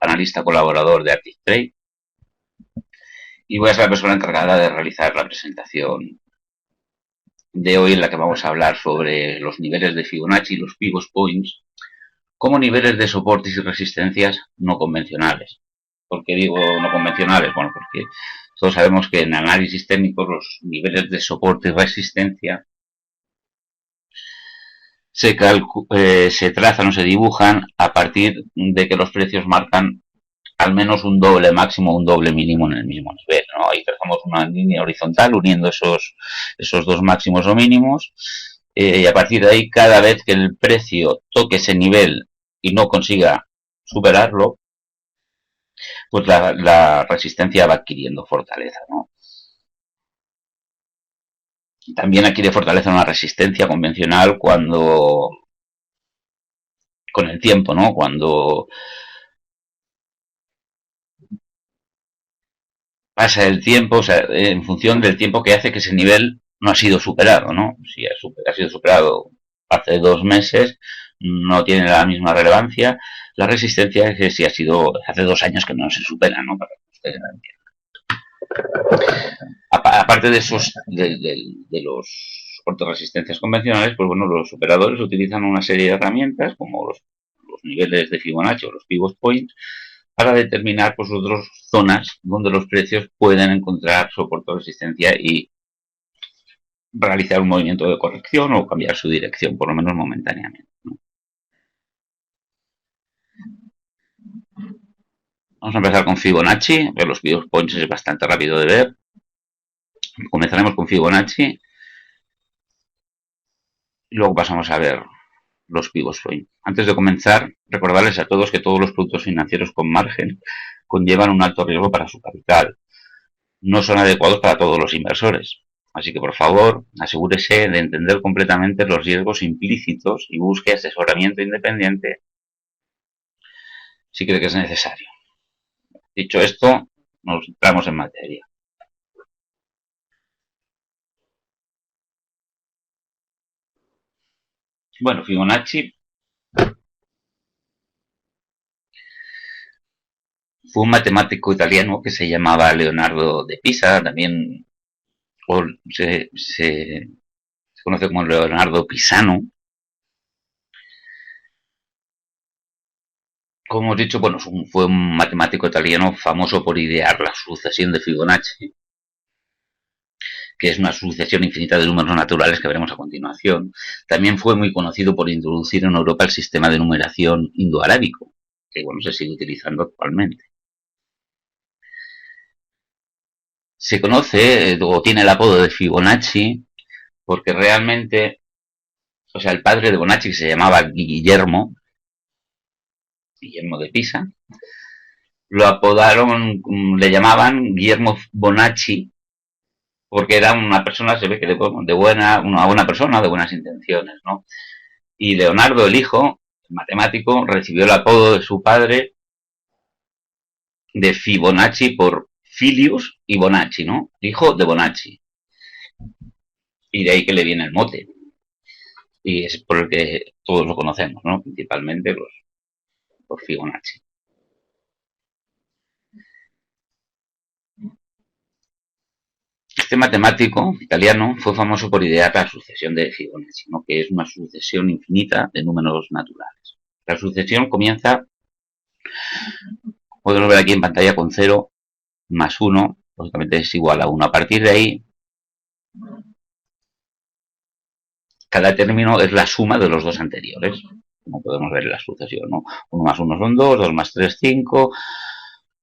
analista colaborador de Arctic y voy a ser la persona encargada de realizar la presentación de hoy en la que vamos a hablar sobre los niveles de Fibonacci y los pivot points como niveles de soportes y resistencias no convencionales. ¿Por qué digo no convencionales? Bueno, porque todos sabemos que en análisis técnico los niveles de soporte y resistencia se trazan o se dibujan a partir de que los precios marcan al menos un doble máximo o un doble mínimo en el mismo nivel, ¿no? Ahí trazamos una línea horizontal uniendo esos dos máximos o mínimos y a partir de ahí cada vez que el precio toque ese nivel y no consiga superarlo, pues la resistencia va adquiriendo fortaleza, ¿no? También adquiere fortaleza una resistencia convencional cuando con el tiempo, ¿no? Cuando pasa el tiempo, o sea, en función del tiempo que hace que ese nivel no ha sido superado, ¿no? Si ha sido superado hace 2 meses, no tiene la misma relevancia. La resistencia es que si ha sido hace 2 años que no se supera, ¿no? Para que ustedes lo entiendan. Aparte de esos, de los soportes resistencias convencionales, pues bueno, los operadores utilizan una serie de herramientas como los niveles de Fibonacci o los pivot points para determinar pues otras zonas donde los precios pueden encontrar soporte o resistencia y realizar un movimiento de corrección o cambiar su dirección, por lo menos momentáneamente, ¿no? Vamos a empezar con Fibonacci, que los pivot points es bastante rápido de ver. Comenzaremos con Fibonacci y luego pasamos a ver los pivot points. Antes de comenzar, recordarles a todos que todos los productos financieros con margen conllevan un alto riesgo para su capital. No son adecuados para todos los inversores. Así que, por favor, asegúrese de entender completamente los riesgos implícitos y busque asesoramiento independiente si cree que es necesario. Dicho esto, nos entramos en materia. Bueno, Fibonacci fue un matemático italiano que se llamaba Leonardo de Pisa, también o se conoce como Leonardo Pisano. Como hemos dicho, bueno, fue un matemático italiano famoso por idear la sucesión de Fibonacci, que es una sucesión infinita de números naturales que veremos a continuación. También fue muy conocido por introducir en Europa el sistema de numeración indoarábico, que bueno, se sigue utilizando actualmente. Se conoce o tiene el apodo de Fibonacci porque realmente, o sea, el padre de Bonacci, que se llamaba Guillermo de Pisa, lo apodaron, le llamaban Guillermo Bonacci porque era una persona, se ve que una buena persona, de buenas intenciones, ¿no? Y Leonardo, el hijo, el matemático, recibió el apodo de su padre de Fibonacci por Filius y Bonacci, ¿no? Hijo de Bonacci. Y de ahí que le viene el mote. Y es por el que todos lo conocemos, ¿no? Principalmente por Fibonacci. Este matemático italiano fue famoso por idear la sucesión de Fibonacci, ¿no? Que es una sucesión infinita de números naturales. La sucesión comienza, podemos ver aquí en pantalla, con 0 más 1, lógicamente es igual a 1. A partir de ahí, cada término es la suma de los dos anteriores, como podemos ver en la sucesión, ¿no? 1 más 1 son 2, 2 más 3, 5,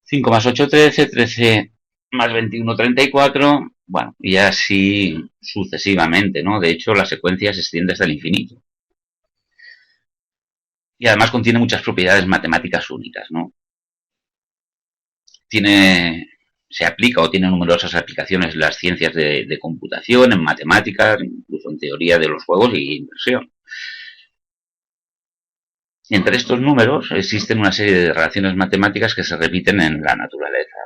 5 más 8, 13, 13 más 21, 34, bueno, y así sucesivamente, ¿no? De hecho, la secuencia se extiende hasta el infinito. Y además contiene muchas propiedades matemáticas únicas, ¿no? Se aplica o tiene numerosas aplicaciones en las ciencias de computación, en matemáticas, incluso en teoría de los juegos y inversión. Entre estos números existen una serie de relaciones matemáticas que se repiten en la naturaleza.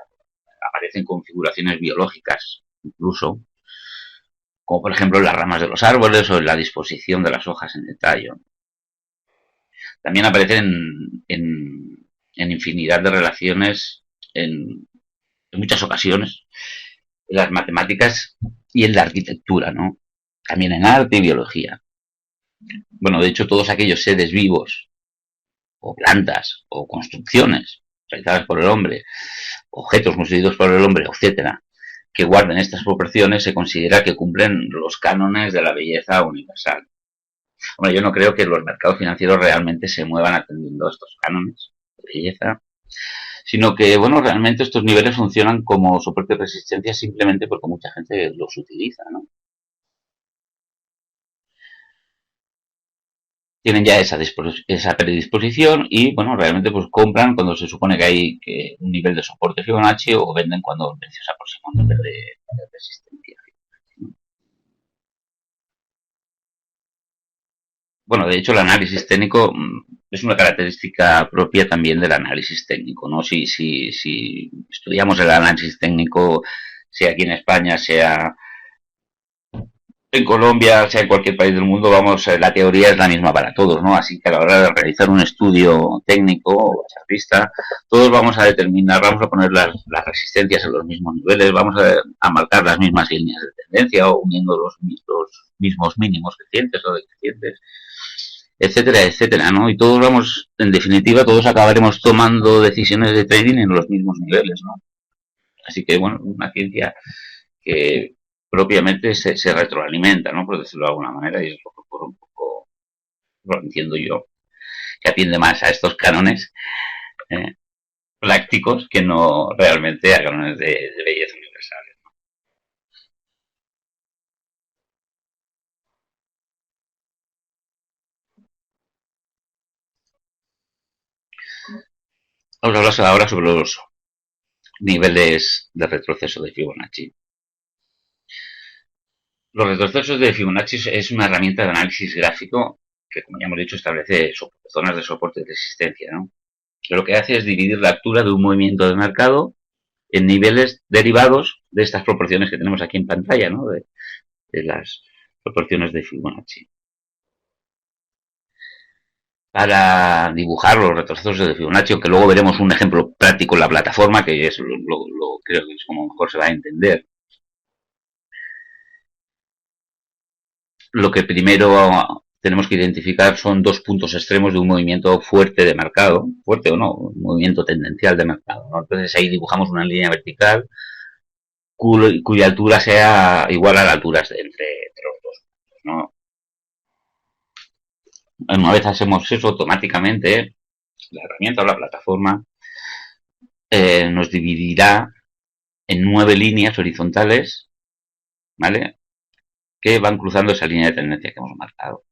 Aparecen configuraciones biológicas, incluso, como por ejemplo en las ramas de los árboles o en la disposición de las hojas en el tallo. También aparecen en en infinidad de relaciones, en muchas ocasiones, en las matemáticas y en la arquitectura, ¿no? También en arte y biología. Bueno, de hecho, todos aquellos seres vivos, o plantas, o construcciones realizadas por el hombre, objetos construidos por el hombre, etcétera, que guarden estas proporciones, se considera que cumplen los cánones de la belleza universal. Bueno, yo no creo que los mercados financieros realmente se muevan atendiendo a estos cánones de belleza, sino que, bueno, realmente estos niveles funcionan como soporte de resistencia simplemente porque mucha gente los utiliza, ¿no? Tienen ya esa predisposición y, bueno, realmente pues compran cuando se supone que hay un nivel de soporte Fibonacci o venden cuando el precio se aproxima a un nivel de resistencia. Bueno, de hecho, el análisis técnico es una característica propia también del análisis técnico, ¿no? Si estudiamos el análisis técnico, sea aquí en España, sea en Colombia, sea en cualquier país del mundo, vamos, la teoría es la misma para todos, ¿no? Así que a la hora de realizar un estudio técnico o chartista, todos vamos a determinar, vamos a poner las resistencias en los mismos niveles, vamos a marcar las mismas líneas de tendencia o uniendo los mismos mínimos crecientes o decrecientes, etcétera, etcétera, ¿no? Y todos vamos, en definitiva, todos acabaremos tomando decisiones de trading en los mismos niveles, ¿no? Así que, bueno, una ciencia que propiamente se retroalimenta, ¿no? Por decirlo de alguna manera, y es lo que por un poco lo entiendo yo, que atiende más a estos cánones eh, prácticos que no realmente a cánones de belleza universales. Vamos a hablar ahora sobre los niveles de retroceso de Fibonacci. Los retrocesos de Fibonacci es una herramienta de análisis gráfico que, como ya hemos dicho, establece zonas de soporte y resistencia, ¿no? Que lo que hace es dividir la altura de un movimiento de mercado en niveles derivados de estas proporciones que tenemos aquí en pantalla, ¿no? De las proporciones de Fibonacci. Para dibujar los retrocesos de Fibonacci, aunque luego veremos un ejemplo práctico en la plataforma, que es creo que es como mejor se va a entender. Lo que primero tenemos que identificar son dos puntos extremos de un movimiento fuerte de mercado, fuerte o no, un movimiento tendencial de mercado, ¿no? Entonces ahí dibujamos una línea vertical cuya altura sea igual a la altura entre los dos puntos, ¿no? Una vez hacemos eso, automáticamente la herramienta o la plataforma nos dividirá en 9 líneas horizontales, ¿vale? Que van cruzando esa línea de tendencia que hemos marcado.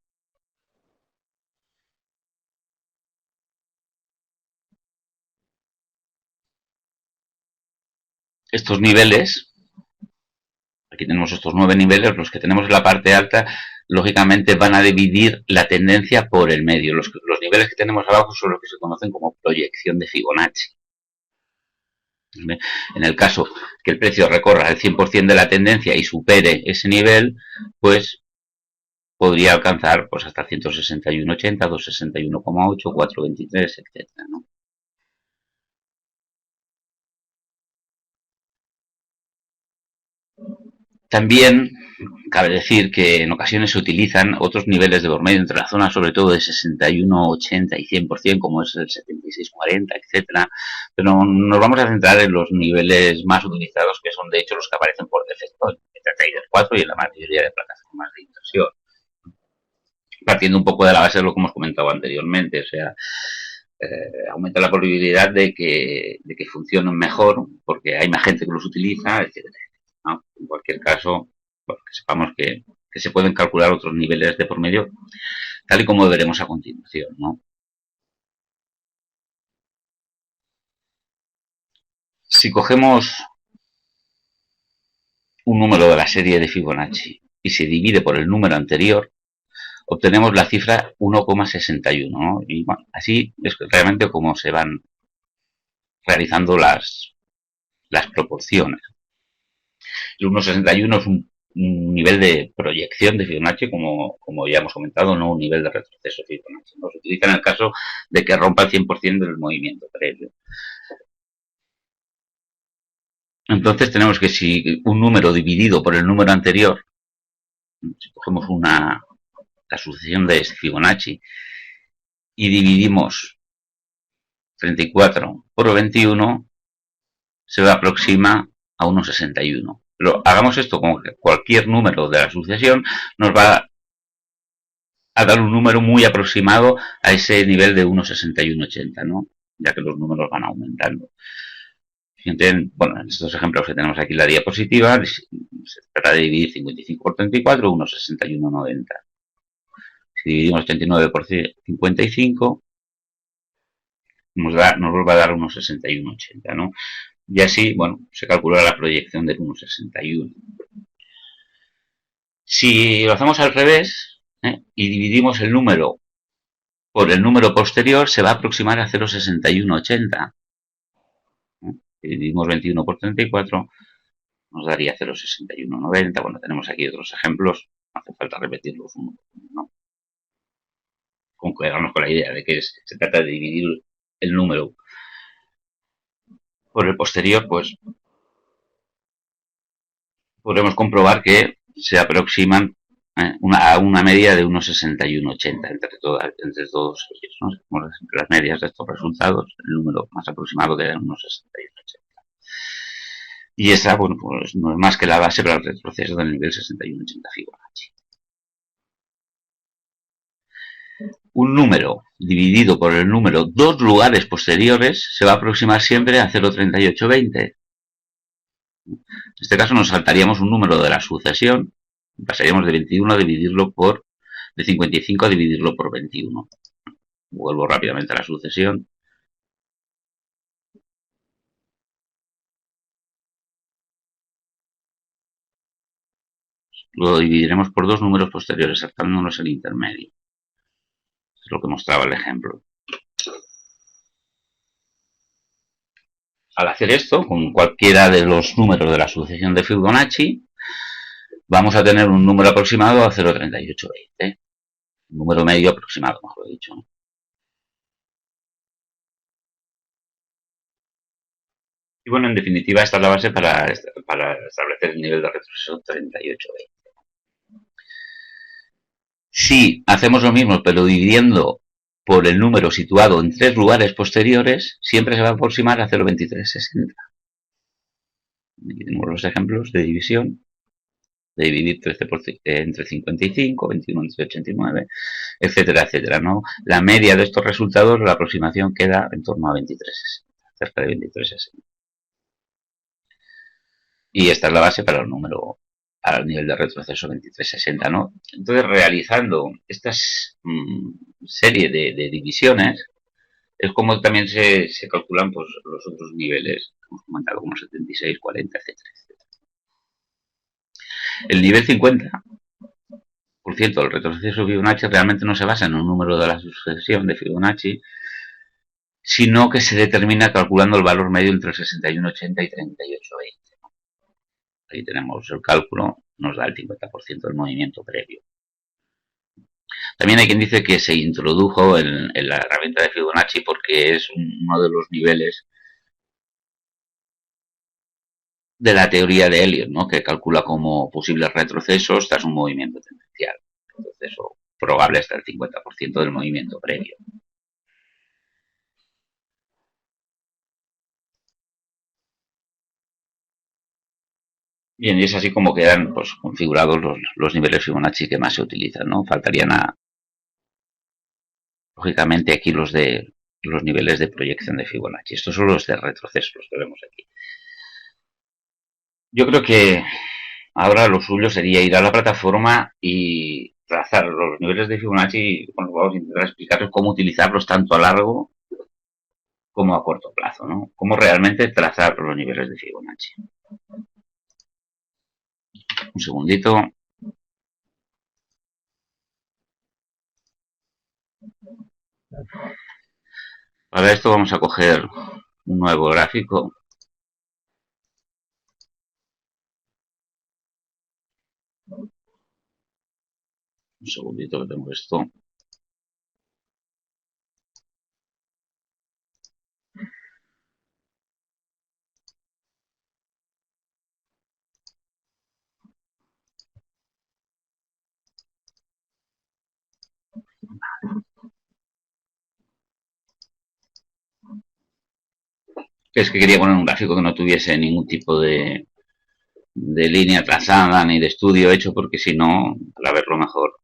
Estos niveles, aquí tenemos estos 9 niveles, los que tenemos en la parte alta, lógicamente van a dividir la tendencia por el medio. Los niveles que tenemos abajo son los que se conocen como proyección de Fibonacci. En el caso que el precio recorra el 100% de la tendencia y supere ese nivel, pues podría alcanzar pues hasta 161,80, 261,8, 4,23, etcétera, ¿no? También cabe decir que en ocasiones se utilizan otros niveles de por medio entre la zona, sobre todo de 61, 80 y 100%, como es el 76, 40, etcétera. Pero nos vamos a centrar en los niveles más utilizados, que son de hecho los que aparecen por defecto en Trader 4 y en la mayoría de plataformas de inversión. Partiendo un poco de la base de lo que hemos comentado anteriormente, o sea, aumenta la probabilidad de que funcionen mejor porque hay más gente que los utiliza, etcétera, ¿no? En cualquier caso, bueno, que sepamos que se pueden calcular otros niveles de por medio, tal y como veremos a continuación, ¿no? Si cogemos un número de la serie de Fibonacci y se divide por el número anterior, obtenemos la cifra 1,61, ¿no? Y bueno, así es realmente como se van realizando las proporciones. El 1,61 es un un nivel de proyección de Fibonacci, como ya hemos comentado, no un nivel de retroceso de Fibonacci, ¿no? Se utiliza en el caso de que rompa el 100% del movimiento previo. Entonces tenemos que si un número dividido por el número anterior, si cogemos la sucesión de Fibonacci y dividimos 34 por 21, se aproxima a 1,61. Pero hagamos esto con cualquier número de la sucesión, nos va a dar un número muy aproximado a ese nivel de 1,6180, ¿no? Ya que los números van aumentando. Bueno, en estos ejemplos que tenemos aquí en la diapositiva, se trata de dividir 55 por 34, 1,6190. Si dividimos 89 por 55, nos va a dar 1,6180, ¿no? Y así, bueno, se calcula la proyección del 1,61. Si lo hacemos al revés, y dividimos el número por el número posterior, se va a aproximar a 0,6180. Si dividimos 21 por 34, nos daría 0,6190. Bueno, tenemos aquí otros ejemplos, no hace falta repetirlos uno por uno, ¿no? Con que hagamos con la idea de que se trata de dividir el número por el posterior, pues podremos comprobar que se aproximan a una media de 1,6180 entre todos ellos, ¿no? Como las medias de estos resultados, el número más aproximado queda en 1,6180. Y esa, bueno, pues no es más que la base para el retroceso del nivel 6180 Fibonacci. Un número dividido por el número dos lugares posteriores se va a aproximar siempre a 0,3820. En este caso nos saltaríamos un número de la sucesión, pasaríamos de 21 a dividirlo por, de 55 a dividirlo por 21. Vuelvo rápidamente a la sucesión. Lo dividiremos por dos números posteriores, saltándonos el intermedio. Es lo que mostraba el ejemplo. Al hacer esto, con cualquiera de los números de la sucesión de Fibonacci, vamos a tener un número aproximado a 0,3820. Un número medio aproximado, mejor dicho. Y bueno, en definitiva, esta es la base para establecer el nivel de retroceso 3820. Si hacemos lo mismo, pero dividiendo por el número situado en tres lugares posteriores, siempre se va a aproximar a 0,2360. Aquí tenemos los ejemplos de división, de dividir 13 entre 55, 21 entre 89, etcétera, etcétera, ¿no? La media de estos resultados, la aproximación queda en torno a 23,60, cerca de 23,60. Y esta es la base para el número, para el nivel de retroceso 2360, ¿no? Entonces, realizando estas serie de divisiones, es como también se calculan pues, los otros niveles, hemos comentado, como 76, 40, etcétera, etcétera. El nivel 50% del retroceso Fibonacci realmente no se basa en un número de la sucesión de Fibonacci, sino que se determina calculando el valor medio entre 61,80 y 38,20. Ahí tenemos el cálculo, nos da el 50% del movimiento previo. También hay quien dice que se introdujo en la herramienta de Fibonacci porque es uno de los niveles de la teoría de Elliott, ¿no? Que calcula como posibles retrocesos tras un movimiento tendencial. Retroceso probable hasta el 50% del movimiento previo. Bien, y es así como quedan pues, configurados los niveles Fibonacci que más se utilizan, ¿no? Faltarían lógicamente aquí los niveles de proyección de Fibonacci. Estos son los de retroceso, los que vemos aquí. Yo creo que ahora lo suyo sería ir a la plataforma y trazar los niveles de Fibonacci. Bueno, vamos a intentar explicaros cómo utilizarlos tanto a largo como a corto plazo, ¿no? Cómo realmente trazar los niveles de Fibonacci. Un segundito. Para esto vamos a coger un nuevo gráfico. Un segundito que tengo esto. Es que quería poner un gráfico que no tuviese ningún tipo de línea trazada ni de estudio hecho, porque si no, para verlo mejor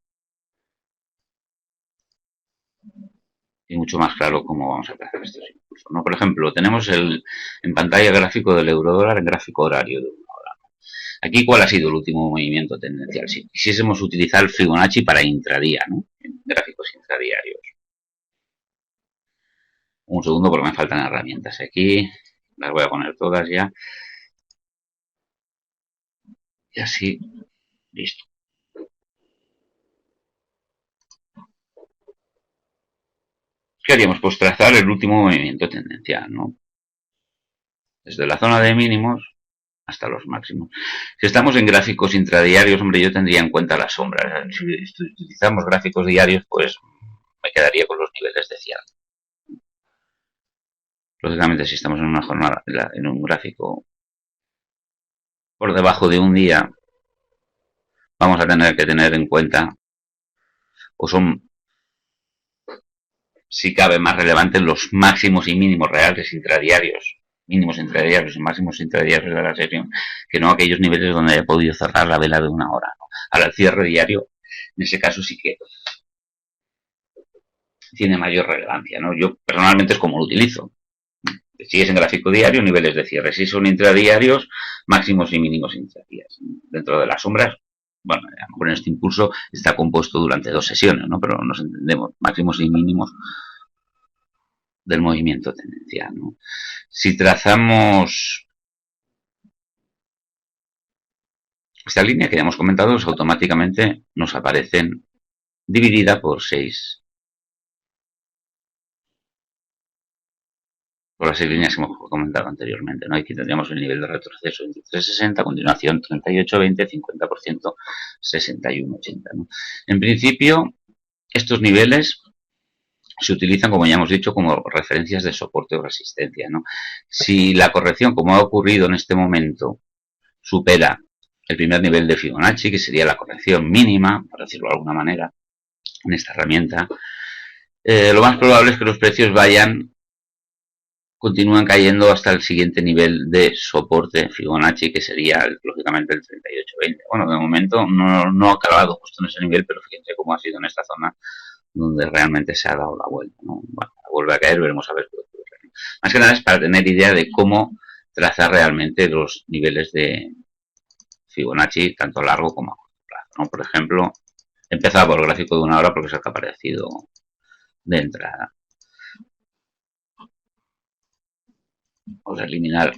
y mucho más claro cómo vamos a trazar estos impulsos, ¿no? Por ejemplo, tenemos en pantalla el gráfico del eurodólar en gráfico horario de una hora. Aquí, ¿cuál ha sido el último movimiento tendencial? Si quisiésemos utilizar el Fibonacci para intradía, ¿no? En gráficos intradiarios. Un segundo porque me faltan herramientas aquí. Las voy a poner todas ya. Y así, listo. ¿Qué haríamos? Pues trazar el último movimiento tendencial, ¿no? Desde la zona de mínimos hasta los máximos. Si estamos en gráficos intradiarios, hombre, yo tendría en cuenta las sombras. Si utilizamos gráficos diarios, pues me quedaría con los niveles de cierre. Lógicamente, si estamos en una jornada, en un gráfico por debajo de un día, vamos a tener que tener en cuenta, o son, si cabe, más relevantes los máximos y mínimos reales intradiarios, mínimos intradiarios y máximos intradiarios de la sesión, que no aquellos niveles donde haya podido cerrar la vela de una hora, ¿no? Ahora, el cierre diario, en ese caso sí que tiene mayor relevancia, ¿no? Yo personalmente es como lo utilizo. Si es en gráfico diario, niveles de cierre. Si son intradiarios, máximos y mínimos intradías. Dentro de las sombras, bueno, a lo mejor en este impulso está compuesto durante 2 sesiones, ¿no? Pero nos entendemos, máximos y mínimos del movimiento tendencial, ¿no? Si trazamos esta línea que ya hemos comentado, pues automáticamente nos aparecen dividida por las 6 líneas que hemos comentado anteriormente, ¿no? Aquí tendríamos el nivel de retroceso 23.60, a continuación 38.20, 50%, 61.80, ¿no? En principio, estos niveles se utilizan, como ya hemos dicho, como referencias de soporte o resistencia, ¿no? Si la corrección, como ha ocurrido en este momento, supera el primer nivel de Fibonacci, que sería la corrección mínima, por decirlo de alguna manera, en esta herramienta, lo más probable es que los precios continúan cayendo hasta el siguiente nivel de soporte Fibonacci, que sería lógicamente el 38.20. Bueno, de momento no ha acabado justo en ese nivel, pero fíjense cómo ha sido en esta zona donde realmente se ha dado la vuelta, ¿no? Bueno, vuelve a caer, veremos a ver qué ocurre. Más que nada es para tener idea de cómo trazar realmente los niveles de Fibonacci, tanto a largo como a corto plazo, ¿no? Por ejemplo, empezaba por el gráfico de una hora porque es el que ha aparecido de entrada. Vamos a eliminar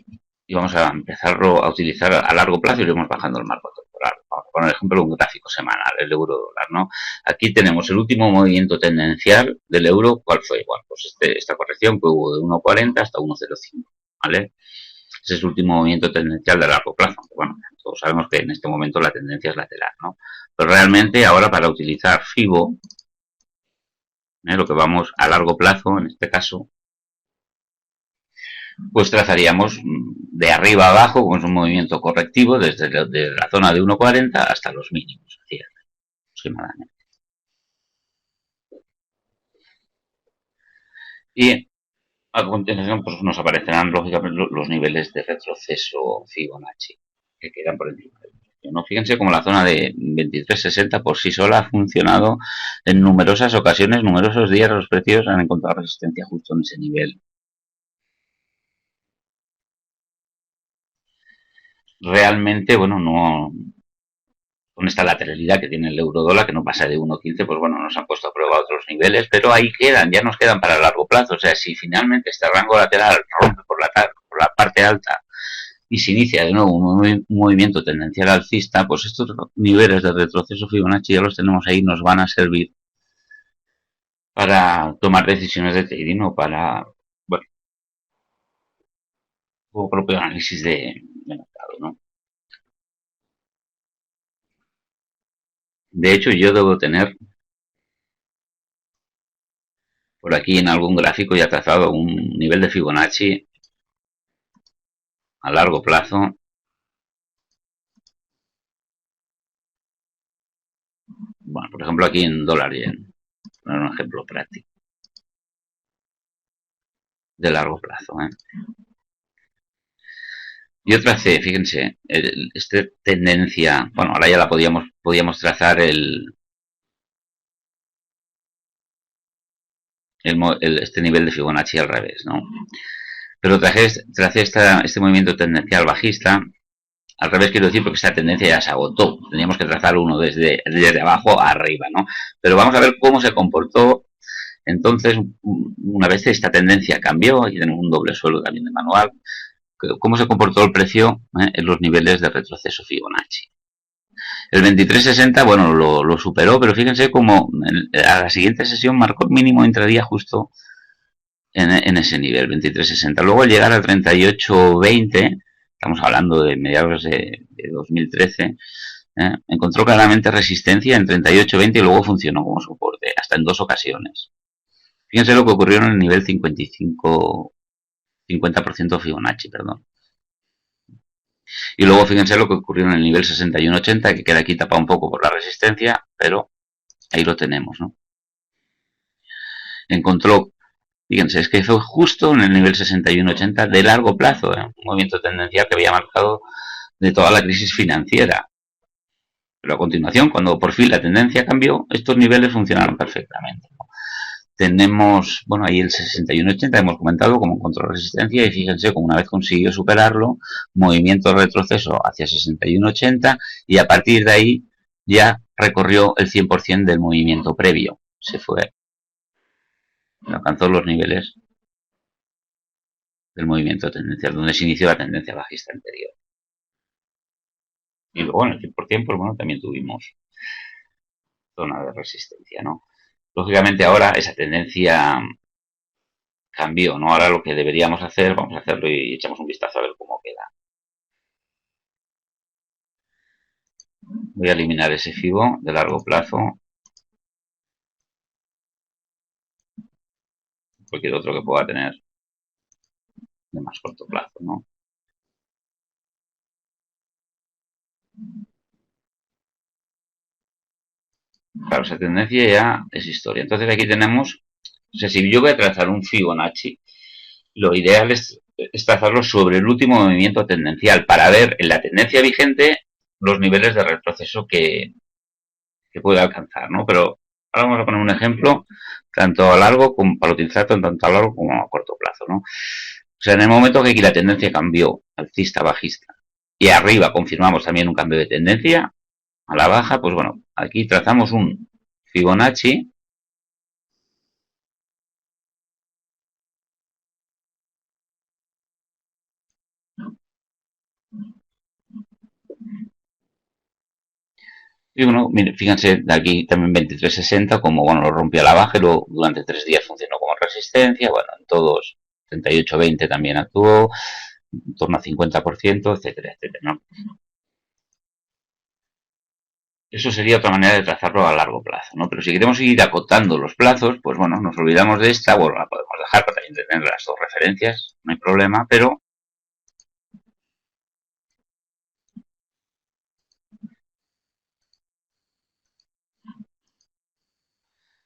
y vamos a empezarlo a utilizar a largo plazo y iremos bajando el marco temporal. Vamos a poner ejemplo un gráfico semanal, el euro dólar, ¿no? Aquí tenemos el último movimiento tendencial del euro, ¿cuál fue? Bueno, pues esta corrección que hubo de 1.40 hasta 1.05, ¿vale? Ese es el último movimiento tendencial de largo plazo. Bueno, todos sabemos que en este momento la tendencia es lateral, ¿no? Pero realmente ahora para utilizar FIBO, lo que vamos a largo plazo, en este caso, pues trazaríamos de arriba a abajo, con un movimiento correctivo desde la zona de 1.40 hasta los mínimos, aproximadamente. Y a continuación pues, nos aparecerán lógicamente los niveles de retroceso Fibonacci que quedan por encima del precio, ¿no? Fíjense como la zona de 23.60 por sí sola ha funcionado en numerosas ocasiones, numerosos días los precios han encontrado resistencia justo en ese nivel. Realmente, bueno, no, con esta lateralidad que tiene el euro dólar, que no pasa de 1.15, pues bueno, nos han puesto a prueba otros niveles, pero ahí quedan, ya nos quedan para largo plazo. O sea, si finalmente este rango lateral rompe por la parte alta y se inicia de nuevo un movimiento tendencial alcista, pues estos niveles de retroceso Fibonacci ya los tenemos ahí, nos van a servir para tomar decisiones de trading o para, bueno, o propio análisis de mercado, ¿no? De hecho, yo debo tener por aquí en algún gráfico ya trazado un nivel de Fibonacci a largo plazo. Bueno, por ejemplo, aquí en dólar yen. Poner un ejemplo práctico de largo plazo. Y otra C, fíjense, esta tendencia, bueno, ahora ya la podíamos trazar este nivel de Fibonacci al revés, ¿no? Pero tracé este movimiento tendencial bajista, al revés quiero decir porque esta tendencia ya se agotó, teníamos que trazar uno desde abajo a arriba, ¿no? Pero vamos a ver cómo se comportó entonces, una vez esta tendencia cambió, aquí tenemos un doble suelo también de manual, cómo se comportó el precio en los niveles de retroceso Fibonacci. El 23.60, bueno, lo superó, pero fíjense cómo a la siguiente sesión marcó el mínimo intradía justo en ese nivel, 23.60. Luego al llegar al 38.20, estamos hablando de mediados de 2013, encontró claramente resistencia en 38.20 y luego funcionó como soporte, hasta en dos ocasiones. Fíjense lo que ocurrió en el nivel 50% Fibonacci, perdón. Y luego fíjense lo que ocurrió en el nivel 61.80, que queda aquí tapado un poco por la resistencia, pero ahí lo tenemos, ¿no? Encontró, fíjense, es que fue justo en el nivel 61.80 de largo plazo, un movimiento tendencial que había marcado de toda la crisis financiera. Pero a continuación, cuando por fin la tendencia cambió, estos niveles funcionaron perfectamente. Tenemos, bueno, ahí el 61.80 hemos comentado como encontró resistencia y fíjense como una vez consiguió superarlo, movimiento retroceso hacia 61.80 y a partir de ahí ya recorrió el 100% del movimiento previo. Se fue, alcanzó los niveles del movimiento tendencial, donde se inició la tendencia bajista anterior. Y luego en el 100%, pues bueno, también tuvimos zona de resistencia, ¿no? Lógicamente ahora esa tendencia cambió, ¿no? Ahora lo que deberíamos hacer, vamos a hacerlo y echamos un vistazo a ver cómo queda. Voy a eliminar ese FIBO de largo plazo. Cualquier otro que pueda tener de más corto plazo, ¿no? Claro, esa tendencia ya es historia. Entonces aquí tenemos, o sea, si yo voy a trazar un Fibonacci, lo ideal es trazarlo sobre el último movimiento tendencial para ver en la tendencia vigente los niveles de retroceso que puede alcanzar, ¿no? Pero ahora vamos a poner un ejemplo tanto a largo como para utilizar tanto a largo como a corto plazo, ¿no? O sea, en el momento que aquí la tendencia cambió alcista, bajista y arriba confirmamos también un cambio de tendencia a la baja, pues bueno, aquí trazamos un Fibonacci y bueno, mire, fíjense, de aquí también 23.60, como bueno, lo rompió a la baja y luego durante 3 días funcionó como resistencia, bueno, en todos 38.20 también actuó, en torno a 50%, etcétera, etcétera, ¿no? Eso sería otra manera de trazarlo a largo plazo, ¿no? Pero si queremos seguir acotando los plazos, pues bueno, nos olvidamos de esta, bueno, la podemos dejar para también tener las dos referencias, no hay problema, pero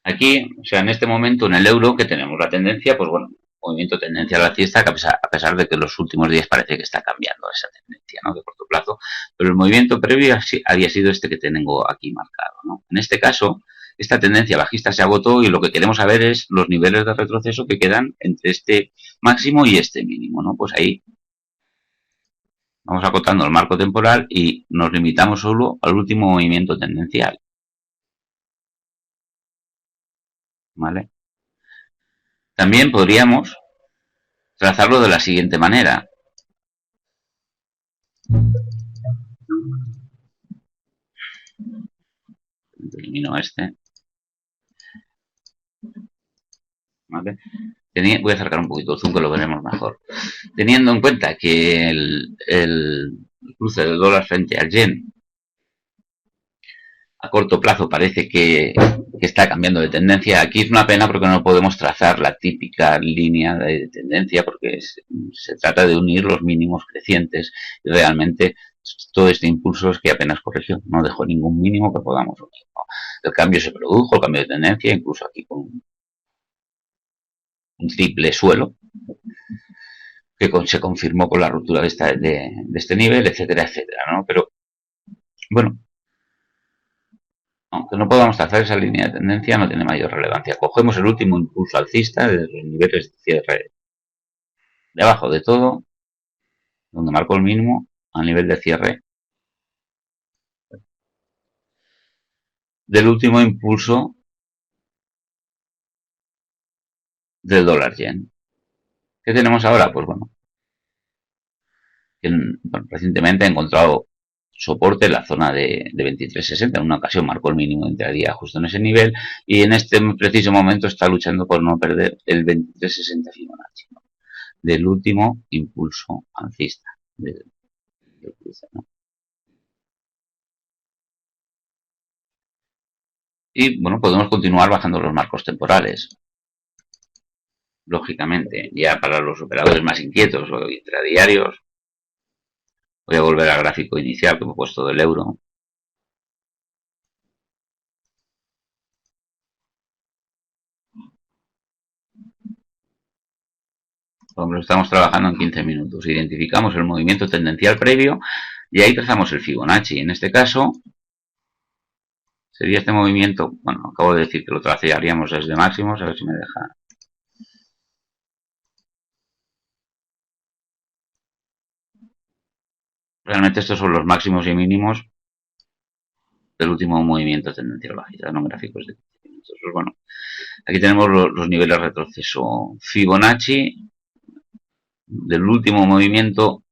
aquí, o sea, en este momento en el euro que tenemos la tendencia, pues bueno, movimiento tendencial alcista, que a pesar de que en los últimos días parece que está cambiando esa tendencia, ¿no? De corto plazo, pero el movimiento previo había sido este que tengo aquí marcado, ¿no? En este caso, esta tendencia bajista se agotó y lo que queremos saber es los niveles de retroceso que quedan entre este máximo y este mínimo, ¿no? Pues ahí vamos acotando el marco temporal y nos limitamos solo al último movimiento tendencial, ¿vale? También podríamos trazarlo de la siguiente manera. Elimino este. ¿Vale? Voy a acercar un poquito el zoom que lo veremos mejor. Teniendo en cuenta que el cruce del dólar frente al yen a corto plazo parece que está cambiando de tendencia. Aquí es una pena porque no podemos trazar la típica línea de tendencia porque se trata de unir los mínimos crecientes y realmente todo este impulso es que apenas corrigió, no dejó ningún mínimo que podamos unir, ¿no? El cambio se produjo, el cambio de tendencia, incluso aquí con un triple suelo que se confirmó con la ruptura de este nivel, etcétera, etcétera, ¿no? Pero bueno, aunque no podamos trazar esa línea de tendencia, no tiene mayor relevancia. Cogemos el último impulso alcista de los niveles de cierre debajo de todo, donde marcó el mínimo, a nivel de cierre del último impulso del dólar yen. ¿Qué tenemos ahora? Pues bueno, recientemente ha encontrado soporte en la zona de 23.60. En una ocasión marcó el mínimo de intradía justo en ese nivel y en este preciso momento está luchando por no perder el 23.60 Fibonacci, ¿no? Del último impulso alcista del cruce, ¿no? Y bueno, podemos continuar bajando los marcos temporales. Lógicamente, ya para los operadores más inquietos o intradiarios, voy a volver al gráfico inicial que me he puesto del euro. Por ejemplo, estamos trabajando en 15 minutos. Identificamos el movimiento tendencial previo y ahí trazamos el Fibonacci. En este caso, sería este movimiento, bueno, acabo de decir que lo trazaríamos desde máximos, a ver si me deja. Realmente estos son los máximos y mínimos del último movimiento tendencial bajista, no gráficos de 15 minutos. Pues bueno, aquí tenemos los niveles de retroceso Fibonacci del último movimiento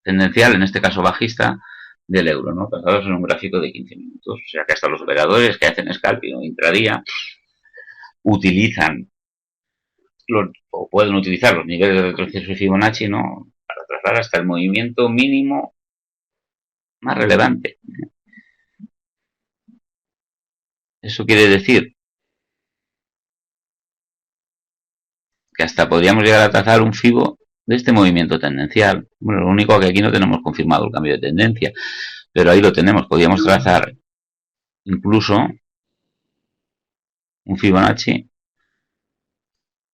tendencial, en este caso bajista, del euro, ¿no? Trazados en un gráfico de 15 minutos. O sea que hasta los operadores que hacen scalping o intradía utilizan o pueden utilizar los niveles de retroceso de Fibonacci, ¿no? Para trazar hasta el movimiento mínimo más relevante. Eso quiere decir que hasta podríamos llegar a trazar un FIBO de este movimiento tendencial. Bueno, lo único que aquí no tenemos confirmado el cambio de tendencia, pero ahí lo tenemos. Podríamos trazar incluso un Fibonacci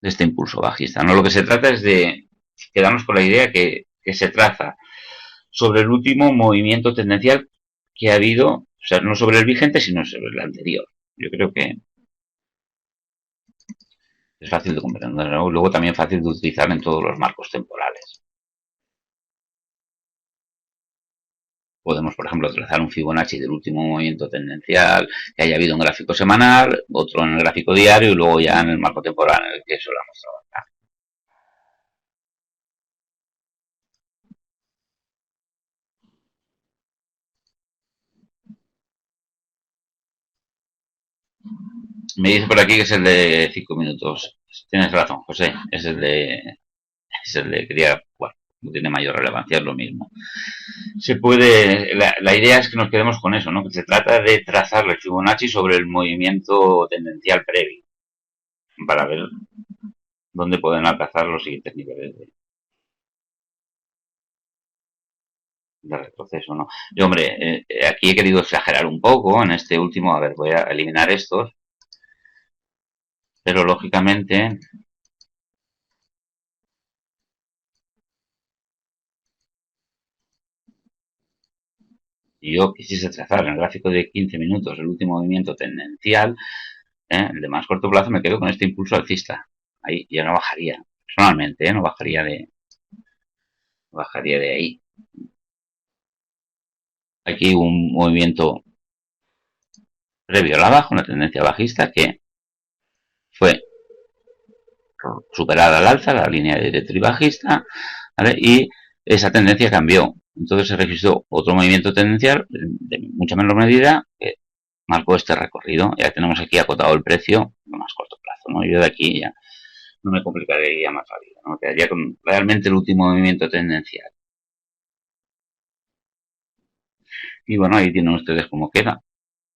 de este impulso bajista, ¿no? Lo que se trata es de quedarnos con la idea que se traza sobre el último movimiento tendencial que ha habido, o sea, no sobre el vigente, sino sobre el anterior. Yo creo que es fácil de comprender, ¿no? Luego también fácil de utilizar en todos los marcos temporales. Podemos, por ejemplo, trazar un Fibonacci del último movimiento tendencial que haya habido un gráfico semanal, otro en el gráfico diario y luego ya en el marco temporal en el que solamos trabajar. Me dice por aquí que es el de 5 minutos. Tienes razón, José. Quería, bueno, no tiene mayor relevancia, es lo mismo. La idea es que nos quedemos con eso, ¿no? Que se trata de trazar el Fibonacci sobre el movimiento tendencial previo para ver dónde pueden alcanzar los siguientes niveles de retroceso, ¿no? Y hombre, aquí he querido exagerar un poco en este último, a ver, voy a eliminar estos, pero lógicamente si yo quisiese trazar en el gráfico de 15 minutos el último movimiento tendencial, el de más corto plazo me quedo con este impulso alcista. Ahí ya no bajaría, personalmente, no bajaría de ahí. Aquí un movimiento previo a la baja, una tendencia bajista que fue superada al alza, la línea directriz bajista, ¿vale? Y esa tendencia cambió. Entonces se registró otro movimiento tendencial de mucha menor medida que marcó este recorrido. Ya tenemos aquí acotado el precio a más corto plazo, ¿no? Yo de aquí ya no me complicaría más la vida, ¿no? Quedaría con realmente el último movimiento tendencial. Y bueno, ahí tienen ustedes cómo queda.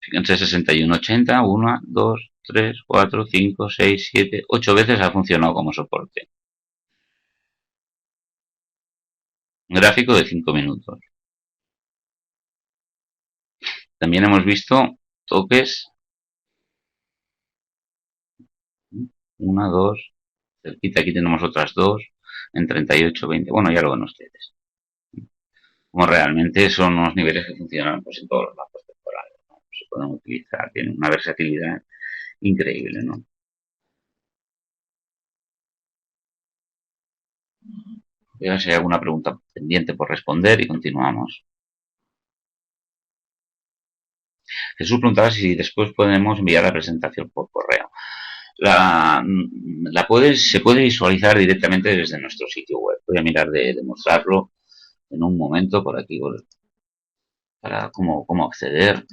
Fíjense, 61,80, 1, 2, 3, 4, 5, 6, 7, 8 veces ha funcionado como soporte. Un gráfico de 5 minutos. También hemos visto toques. 1, 2, cerquita, aquí tenemos otras dos, en 38, 20. Bueno, ya lo ven ustedes. Como realmente son unos niveles que funcionan pues, en todos los mapos temporales, ¿no? Se pueden utilizar, tienen una versatilidad increíble, ¿no? Voy a ver si hay alguna pregunta pendiente por responder y continuamos. Jesús preguntaba si después podemos enviar la presentación por correo. Se puede visualizar directamente desde nuestro sitio web. Voy a mirar de mostrarlo en un momento por aquí para cómo acceder.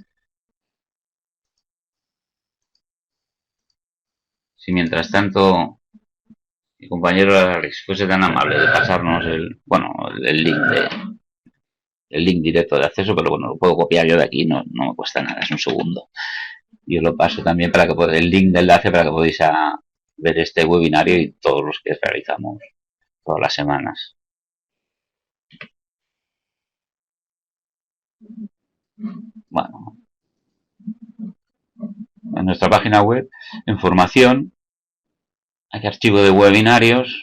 Si mientras tanto mi compañero Alex fuese tan amable de pasarnos el link directo de acceso, pero bueno, lo puedo copiar yo de aquí, no me cuesta nada, es un segundo. Yo lo paso también para que podáis, el link de enlace para que podáis ver este webinario y todos los que realizamos todas las semanas. Bueno, en nuestra página web, en formación, hay archivo de webinarios,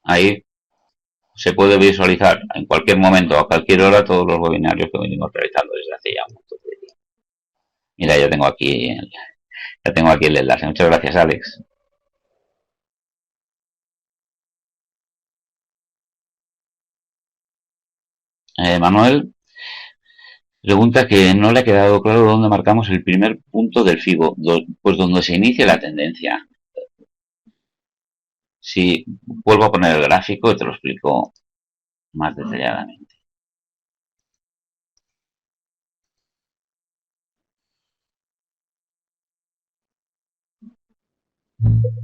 ahí se puede visualizar en cualquier momento, a cualquier hora, todos los webinarios que venimos realizando desde hace ya un montón de tiempo. Mira, ya tengo aquí el enlace. Muchas gracias, Alex. Manuel pregunta que no le ha quedado claro dónde marcamos el primer punto del FIBO, pues donde se inicia la tendencia. Si vuelvo a poner el gráfico, te lo explico más detalladamente.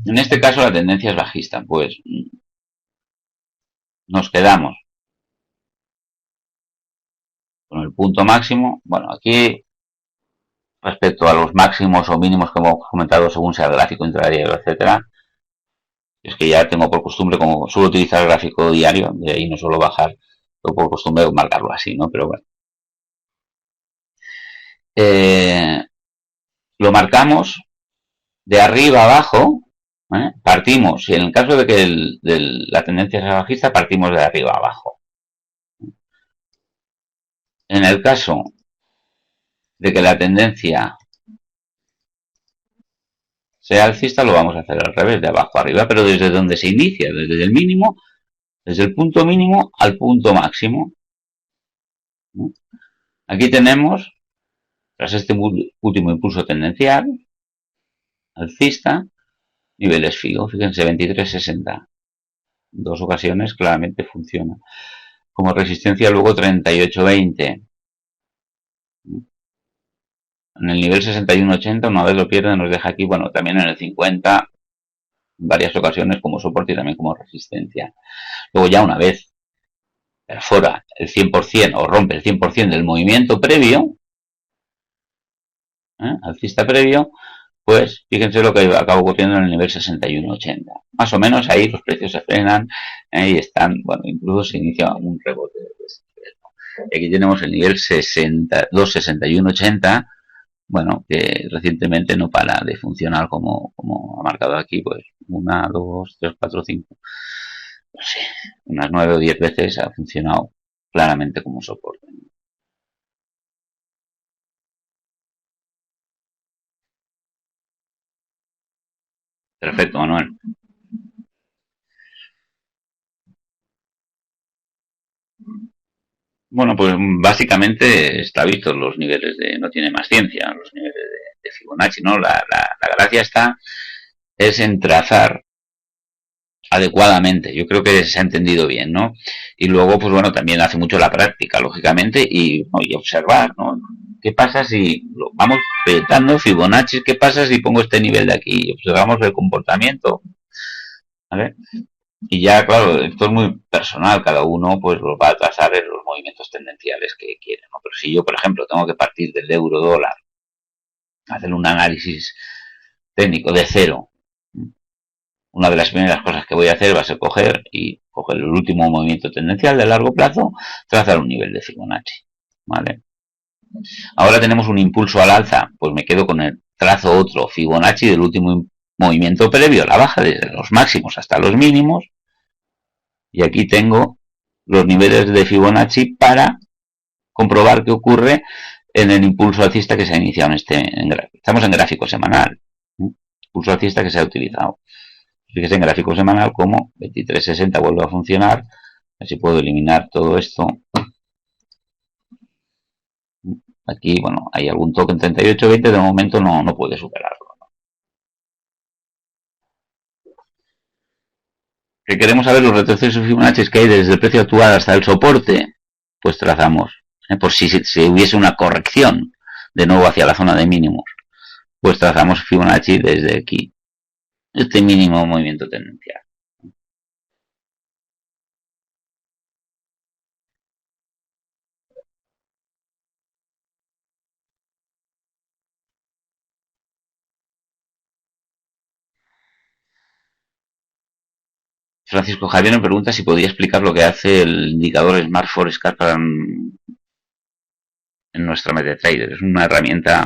En este caso la tendencia es bajista, pues nos quedamos con el punto máximo. Bueno, aquí respecto a los máximos o mínimos que hemos comentado según sea el gráfico intradiario, etcétera, es que ya tengo por costumbre, como suelo utilizar el gráfico diario, de ahí no suelo bajar, tengo por costumbre marcarlo así, ¿no? Pero bueno. Lo marcamos de arriba a abajo, partimos, y en el caso de que la tendencia sea bajista, partimos de arriba a abajo. En el caso de que la tendencia sea alcista, lo vamos a hacer al revés, de abajo a arriba, pero desde donde se inicia, desde el mínimo, desde el punto mínimo al punto máximo. Aquí tenemos, tras este último impulso tendencial, alcista, niveles FIGO, fíjense, 23.60. Dos ocasiones claramente funciona. Como resistencia luego 38.20. En el nivel 61.80, una vez lo pierde, nos deja aquí, bueno, también en el 50, en varias ocasiones como soporte y también como resistencia. Luego ya una vez perfora el 100% o rompe el 100% del movimiento previo, alcista previo, pues fíjense lo que acaba ocurriendo en el nivel 61.80. Más o menos ahí los precios se frenan y están, bueno, incluso se inicia un rebote. Y aquí tenemos el nivel 261.80, bueno, que recientemente no para de funcionar como ha marcado aquí, pues 1, 2, 3, 4, 5, no sé, unas 9 o 10 veces ha funcionado claramente como soporte. Perfecto, Manuel. Bueno, pues básicamente está visto los niveles no tiene más ciencia, los niveles de Fibonacci, ¿no? La gracia es en trazar adecuadamente. Yo creo que se ha entendido bien, ¿no? Y luego, pues bueno, también hace mucho la práctica, lógicamente, y observar, ¿no? ¿Qué pasa si vamos petando Fibonacci? ¿Qué pasa si pongo este nivel de aquí? Observamos el comportamiento. ¿Vale? Y ya, claro, esto es muy personal, cada uno pues lo va a trazar en los movimientos tendenciales que quiere, ¿no? Pero si yo, por ejemplo, tengo que partir del euro dólar, hacer un análisis técnico de cero, una de las primeras cosas que voy a hacer va a ser coger el último movimiento tendencial de largo plazo, trazar un nivel de Fibonacci, ¿vale? Ahora tenemos un impulso al alza, pues me quedo con el trazo otro Fibonacci del último movimiento previo a la baja, desde los máximos hasta los mínimos, y aquí tengo los niveles de Fibonacci para comprobar qué ocurre en el impulso alcista que se ha iniciado estamos en gráfico semanal, ¿eh? Impulso alcista que se ha utilizado. Fíjese en gráfico semanal como 23.60 vuelve a funcionar. Así puedo eliminar todo esto. Aquí, bueno, hay algún token 38.20, de momento no puede superarlo. Si queremos saber los retrocesos Fibonacci que hay desde el precio actual hasta el soporte, pues trazamos, por si hubiese una corrección de nuevo hacia la zona de mínimos, pues trazamos Fibonacci desde aquí, este mínimo movimiento tendencial. Francisco Javier me pregunta si podría explicar lo que hace el indicador Smart Forecast en nuestra MetaTrader. Es una herramienta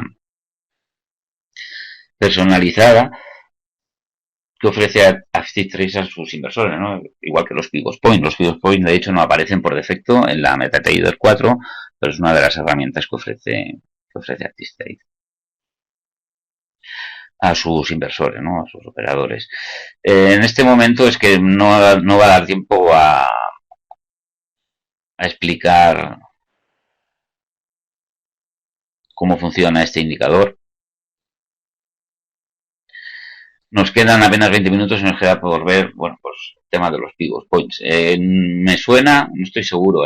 personalizada que ofrece a Traders a sus inversores, ¿no? Igual que los Pivot Point. Los Pivot Point, de hecho, no aparecen por defecto en la MetaTrader 4, pero es una de las herramientas que ofrece ActiveTrade a sus inversores, ¿no? A sus operadores. En este momento es que no va a dar tiempo a explicar cómo funciona este indicador. Nos quedan apenas 20 minutos y nos queda por ver, bueno, pues el tema de los pivot points. Me suena, no estoy seguro,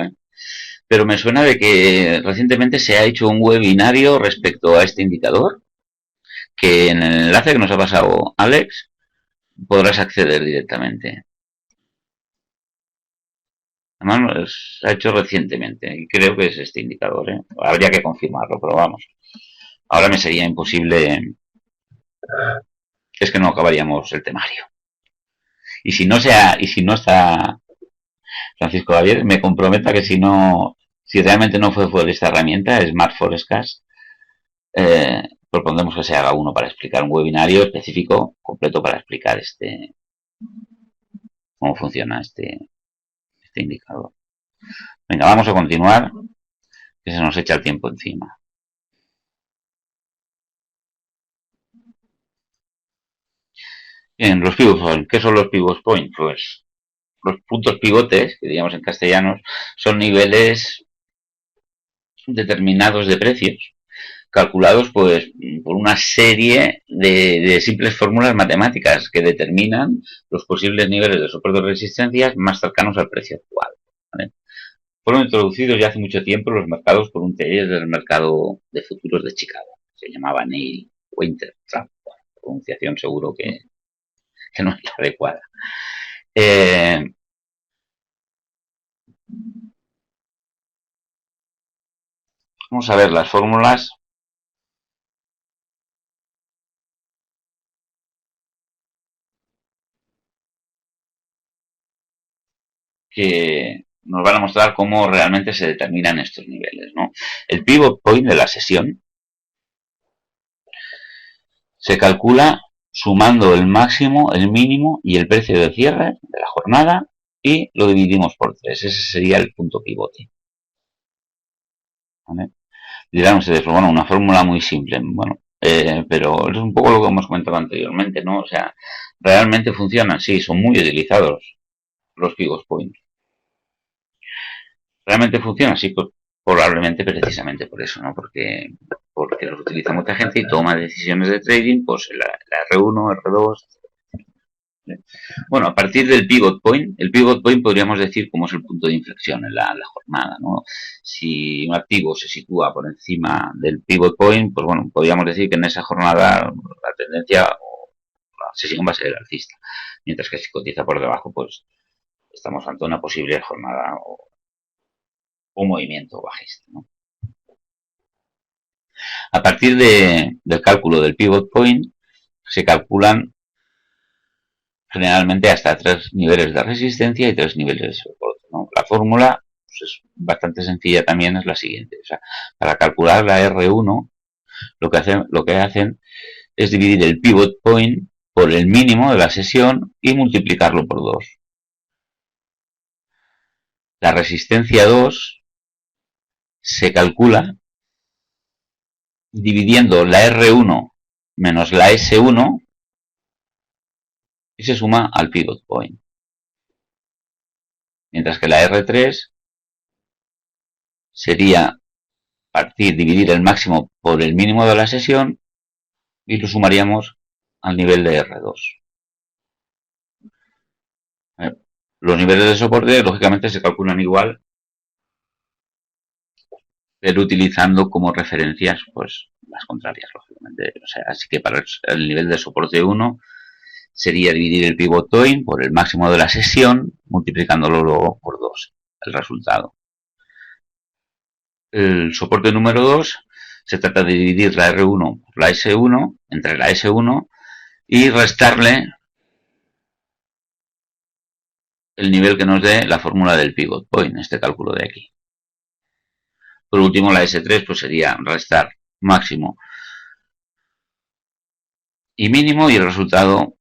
pero me suena de que recientemente se ha hecho un webinario respecto a este indicador, que en el enlace que nos ha pasado Alex podrás acceder directamente. Además, se ha hecho recientemente y creo que es este indicador, ¿eh? Habría que confirmarlo, pero vamos. Ahora me sería imposible, es que no acabaríamos el temario. Y si no está Francisco Javier, me comprometo a que si realmente no fue por esta herramienta, Smart Forecast, propondremos que se haga uno para explicar un webinario específico, completo para explicar cómo funciona este indicador. Venga, vamos a continuar, que se nos echa el tiempo encima. Bien, los pivot points. ¿Qué son los pivot points? Pues los puntos pivotes, que diríamos en castellanos, son niveles determinados de precios, calculados pues por una serie de simples fórmulas matemáticas que determinan los posibles niveles de soporte o resistencias más cercanos al precio actual, ¿vale? Fueron introducidos ya hace mucho tiempo en los mercados por un taller del mercado de futuros de Chicago. Se llamaba Neil Wintertrap. Bueno, pronunciación seguro que no es la adecuada. Eh, Vamos a ver las fórmulas que nos van a mostrar cómo realmente se determinan estos niveles, ¿no? El pivot point de la sesión se calcula sumando el máximo, el mínimo y el precio de cierre de la jornada y lo dividimos por 3. Ese sería el punto pivote, ¿vale? Dirán ustedes, bueno, una fórmula muy simple. Bueno, pero es un poco lo que hemos comentado anteriormente, ¿no? O sea, realmente funcionan, sí, son muy utilizados los pivot points. Realmente funcionan, sí, pues, probablemente precisamente por eso, ¿no? Porque los utiliza mucha gente y toma decisiones de trading, pues la R1, R2. Bueno, a partir del el pivot point podríamos decir cómo es el punto de inflexión en la jornada, ¿no? Si un activo se sitúa por encima del pivot point, pues bueno, podríamos decir que en esa jornada la tendencia o la sesión va a ser alcista, mientras que si cotiza por debajo, pues estamos ante una posible jornada o movimiento bajista, ¿no? A partir del cálculo del pivot point, se calculan generalmente hasta 3 niveles de resistencia y 3 niveles de soporte, ¿no? La fórmula pues, es bastante sencilla también, es la siguiente. O sea, para calcular la R1, lo que hacen es dividir el pivot point por el mínimo de la sesión y multiplicarlo por 2. La resistencia 2 se calcula dividiendo la R1 menos la S1 y se suma al pivot point. Mientras que la R3 sería dividir el máximo por el mínimo de la sesión y lo sumaríamos al nivel de R2. Los niveles de soporte, lógicamente, se calculan igual, pero utilizando como referencias pues las contrarias, lógicamente. O sea, así que para el nivel de soporte 1 sería dividir el pivot point por el máximo de la sesión, multiplicándolo luego por 2, el resultado. El soporte número 2 se trata de dividir la R1 por la S1, entre la S1, y restarle el nivel que nos dé la fórmula del pivot point, este cálculo de aquí. Por último, la S3 pues sería restar máximo y mínimo y el resultado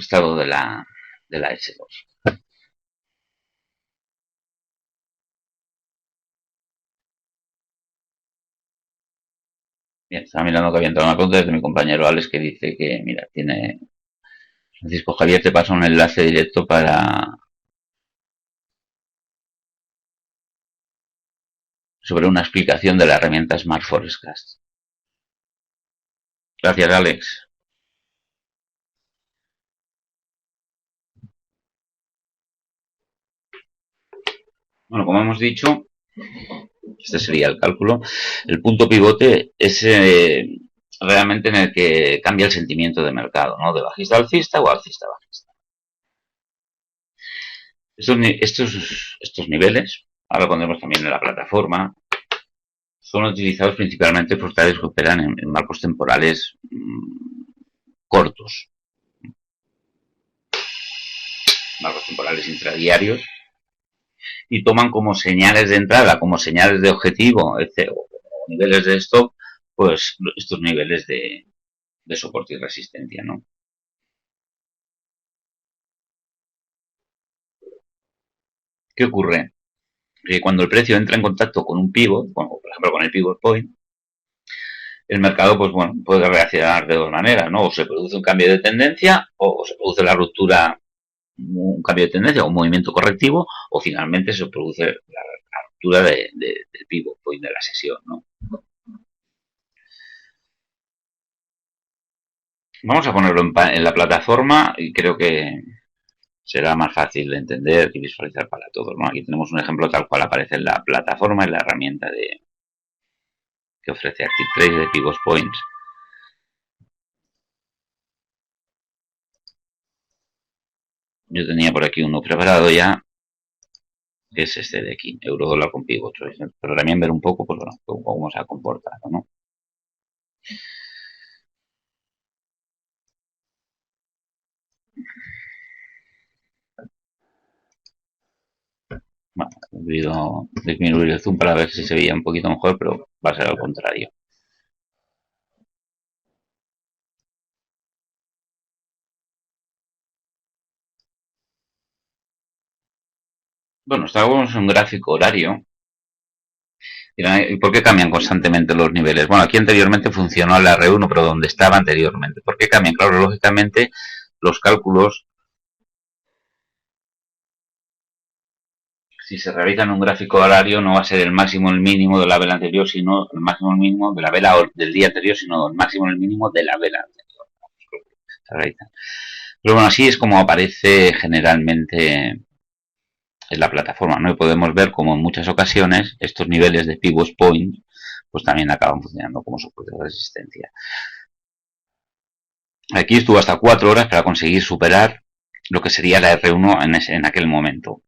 de la S2. Bien, estaba mirando que había entrado una pregunta de mi compañero Alex que dice que, mira, tiene Francisco Javier, te pasa un enlace directo sobre una explicación de la herramienta Smart Forecast. Gracias, Alex. Bueno, como hemos dicho, este sería el cálculo. El punto pivote es realmente en el que cambia el sentimiento de mercado, ¿no? De bajista alcista o alcista bajista. Estos niveles, ahora lo pondremos también en la plataforma, son utilizados principalmente por traders que operan en marcos temporales cortos, marcos temporales intradiarios, y toman como señales de entrada, como señales de objetivo, o niveles de stop, pues estos niveles de soporte y resistencia, ¿no? ¿Qué ocurre? Que cuando el precio entra en contacto con un pivot, por ejemplo con el pivot point, el mercado pues bueno, puede reaccionar de dos maneras, ¿no? O se produce un cambio de tendencia o se produce la ruptura, un cambio de tendencia o un movimiento correctivo, o finalmente se produce la ruptura del pivot point de la sesión, ¿no? Vamos a ponerlo en la plataforma y creo que será más fácil de entender y visualizar para todos, ¿no? Aquí tenemos un ejemplo tal cual aparece en la plataforma, en la herramienta que ofrece Active Trade de Pivot Points. Yo tenía por aquí uno preparado ya, que es este de aquí, euro dólar con pivot. Pero también ver un poco, pues bueno, cómo se ha comportado, ¿no? Bueno, he debido disminuir el zoom para ver si se veía un poquito mejor, pero va a ser al contrario. Bueno, estamos en un gráfico horario. ¿Y por qué cambian constantemente los niveles? Bueno, aquí anteriormente funcionó la R1, pero donde estaba anteriormente. ¿Por qué cambian? Claro, lógicamente los cálculos, si se realiza en un gráfico horario, no va a ser el máximo o el mínimo de la vela anterior, sino el máximo o el mínimo de la vela del día anterior, sino el máximo o el mínimo de la vela anterior. Pero bueno, así es como aparece generalmente en la plataforma, ¿no? Y podemos ver como en muchas ocasiones estos niveles de pivot point pues también acaban funcionando como soporte de resistencia. Aquí estuvo hasta 4 horas para conseguir superar lo que sería la R1 en aquel momento.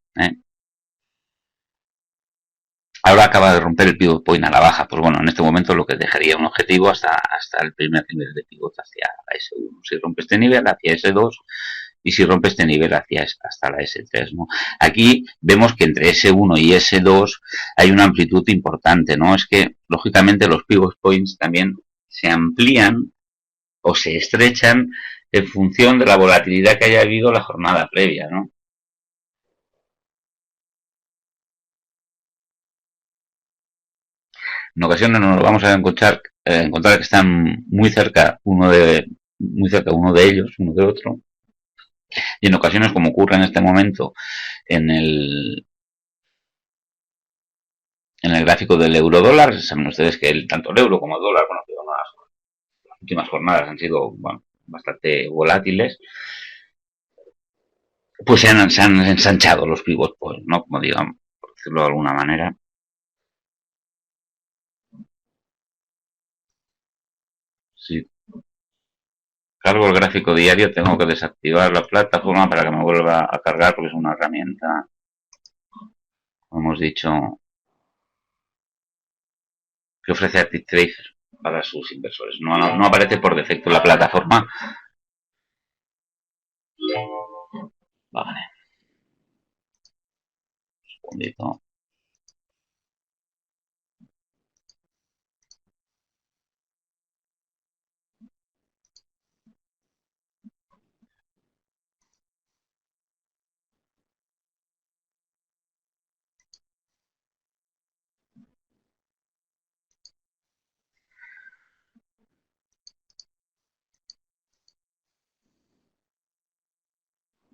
Ahora acaba de romper el pivot point a la baja. Pues bueno, en este momento lo que dejaría un objetivo hasta el primer nivel de pivot hacia la S1. Si rompe este nivel, hacia S2. Y si rompe este nivel hasta la S3, ¿no? Aquí vemos que entre S1 y S2 hay una amplitud importante, ¿no? Es que, lógicamente, los pivot points también se amplían o se estrechan en función de la volatilidad que haya habido la jornada previa, ¿no? En ocasiones nos vamos a encontrar que están muy cerca uno de ellos, uno de otro, y en ocasiones, como ocurre en este momento en el gráfico del euro dólar, saben ustedes que tanto el euro como el dólar, bueno, las últimas jornadas han sido bastante volátiles, pues se han ensanchado los pivot points, ¿no? Como digamos, por decirlo de alguna manera. Si cargo el gráfico diario, tengo que desactivar la plataforma para que me vuelva a cargar, porque es una herramienta, como hemos dicho, que ofrece Active Tracer para sus inversores. No aparece por defecto en la plataforma. Vale, un segundito.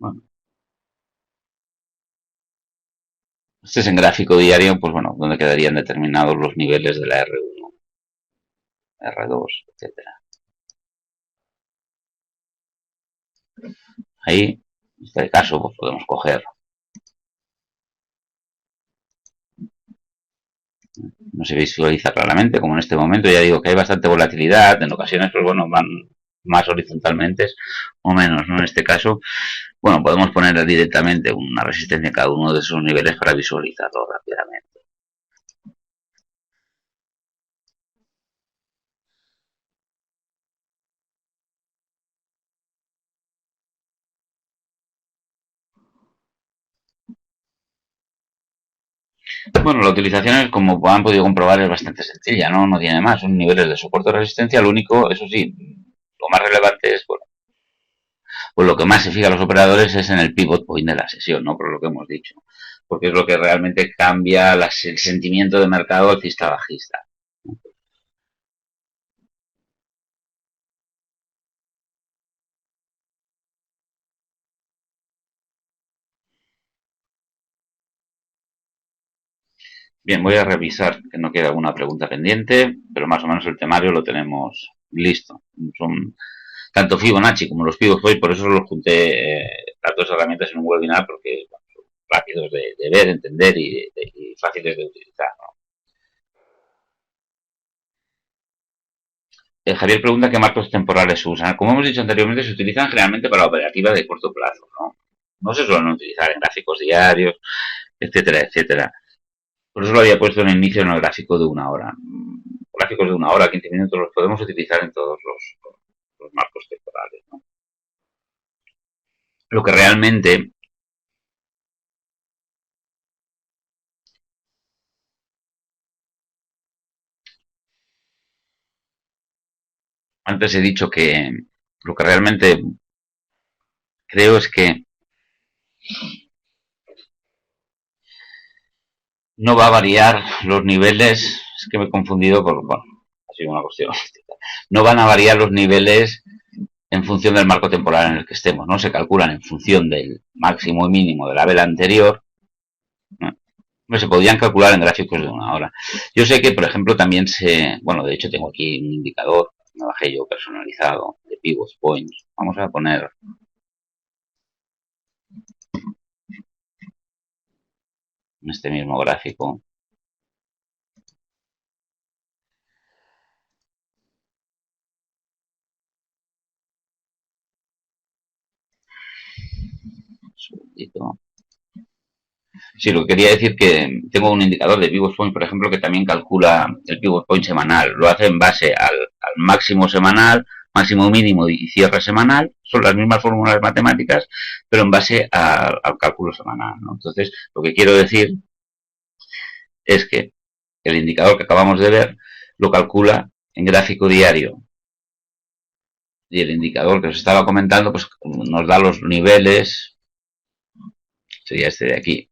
Bueno, este es en gráfico diario, pues bueno, donde quedarían determinados los niveles de la R1, R2, etcétera. Ahí, en este caso, pues podemos coger, no se visualiza claramente, como en este momento, ya digo que hay bastante volatilidad, en ocasiones, pues bueno, van más horizontalmente o menos, ¿no? En este caso, bueno, podemos poner directamente una resistencia en cada uno de esos niveles para visualizarlo rápidamente. Bueno, la utilización, es, como han podido comprobar, es bastante sencilla, ¿no? No tiene más. Son niveles de soporte o resistencia. Lo único, eso sí, lo más relevante es, bueno, pues lo que más se fija a los operadores es en el pivot point de la sesión, ¿no? Por lo que hemos dicho. Porque es lo que realmente cambia el sentimiento de mercado alcista-bajista. Bien, voy a revisar que no quede alguna pregunta pendiente, pero más o menos el temario lo tenemos listo. Son tanto Fibonacci como los pivot point, por eso los junté las dos herramientas en un webinar, porque bueno, son rápidos de ver, entender y fáciles de utilizar, ¿no? Javier pregunta qué marcos temporales usan. Como hemos dicho anteriormente, se utilizan generalmente para operativas de corto plazo, ¿no? No se suelen utilizar en gráficos diarios, etcétera, etcétera. Por eso lo había puesto en el inicio en el gráfico de una hora. Gráficos de una hora, 15 minutos, los podemos utilizar en todos los marcos temporales, ¿no? Lo que realmente, antes he dicho que lo que realmente creo es que no va a variar los niveles, es que me he confundido por, bueno, ha sido una cuestión. No van a variar los niveles en función del marco temporal en el que estemos, ¿no? Se calculan en función del máximo y mínimo de la vela anterior, ¿no? Se podrían calcular en gráficos de una hora. Yo sé que, por ejemplo, también bueno, de hecho tengo aquí un indicador, me bajé yo personalizado, de pivot points. Vamos a poner en este mismo gráfico. momentito. Sí, lo que quería decir que tengo un indicador de pivot point, por ejemplo, que también calcula el pivot point semanal. Lo hace en base al máximo semanal, máximo mínimo y cierre semanal. Son las mismas fórmulas matemáticas, pero en base al cálculo semanal, ¿no? Entonces, lo que quiero decir es que el indicador que acabamos de ver lo calcula en gráfico diario. Y el indicador que os estaba comentando, pues nos da los niveles, sería este de aquí,